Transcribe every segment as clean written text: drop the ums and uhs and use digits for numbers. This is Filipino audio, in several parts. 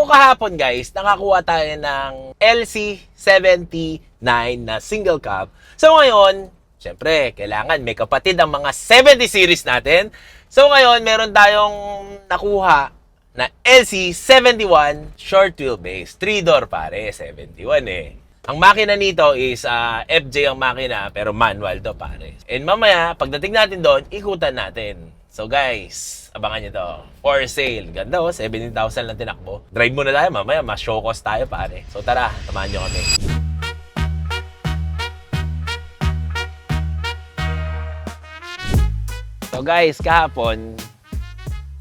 So kahapon guys, nakakuha tayo ng LC79 na single cab. So ngayon, syempre, kailangan may kapatid ang mga 70 series natin. So ngayon, meron tayong nakuha na LC71 short wheelbase. 3-door pare, 71 eh. Ang makina nito is FJ ang makina, pero manual to pare. And mamaya, pagdating natin doon, ikutan natin. So guys, abangan nyo to. For sale. Ganda 17,000 lang tinakbo. Drive muna tayo, mamaya mas show cost tayo pare. So tara, samahan nyo kami. So guys, kahapon,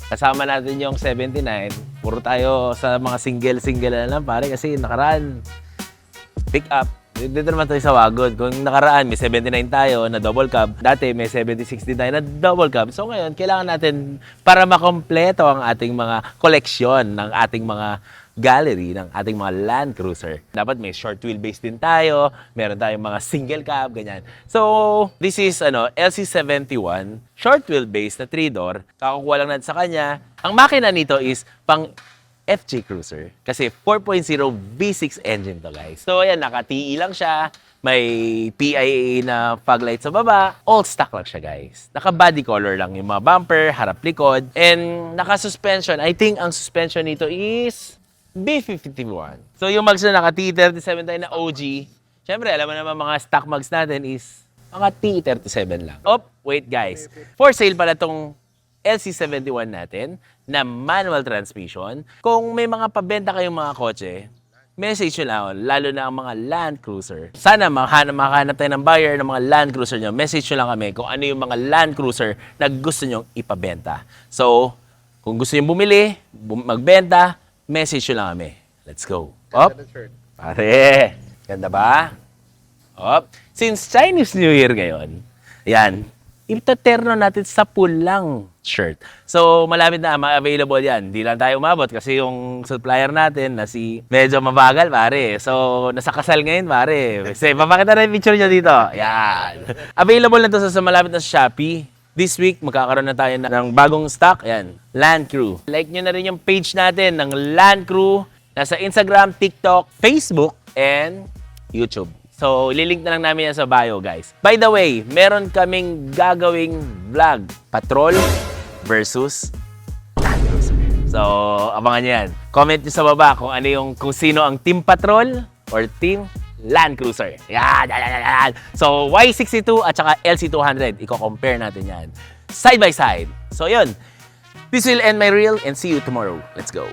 kasama natin yung 79. Puro tayo sa mga single na lang pare kasi nakaraan. Pick up. Dito naman tayo sa Wagon. Kung nakaraan, may 79 tayo na double cab. Dati, may 7069 na double cab. So ngayon, kailangan natin para makompleto ang ating mga koleksyon ng ating mga gallery, ng ating mga Land Cruiser. Dapat may short wheelbase din tayo. Meron tayong mga single cab, ganyan. So, this is LC71, short wheelbase na 3-door. Kakukuha lang natin sa kanya. Ang makina nito is pang FJ Cruiser. Kasi 4.0 V6 engine to guys. So ayan, naka-TE lang siya. May PIA na fog light sa baba. All stock lang siya guys. Naka-body color lang yung mga bumper, harap-likod. And naka-suspension. I think ang suspension nito is B51. So yung mags na naka-T37 tayo na OG. Siyempre, alam mo naman mga stock mags natin is mga T37 lang. Oh, wait guys. For sale pala tong LC71 natin na manual transmission. Kung may mga pabenta kayong mga kotse, message nyo lang, lalo na ang mga Land Cruiser. Sana makahanap tayo ng buyer ng mga Land Cruiser nyo. Message nyo lang kami kung ano yung mga Land Cruiser na gusto nyo ipabenta. So, kung gusto nyo bumili, magbenta, message nyo lang kami. Let's go. Op! Pare! Ganda ba? Op! Since Chinese New Year ngayon, yan, itaterno natin sa pulang shirt. So, malapit na, ma-available yan. Hindi lang tayo umabot kasi yung supplier natin na si medyo mabagal, pare. So, nasa kasal ngayon, pare. Kasi, papakita na yung picture niya dito. Yan. Available na to sa malapit na sa Shopee. This week, magkakaroon na tayo ng bagong stock. Yan, Land Crew. Like nyo na rin yung page natin ng Land Crew. Nasa Instagram, TikTok, Facebook, and YouTube. So, ililink na lang namin yan sa bio, guys. By the way, meron kaming gagawing vlog. Patrol versus Land Cruiser. So, abangan nyo yan. Comment nyo sa baba kung sino ang Team Patrol or Team Land Cruiser. Yan. So, Y62 at saka LC200. Iko-compare natin yan. Side by side. So, yun. This will end my reel and see you tomorrow. Let's go.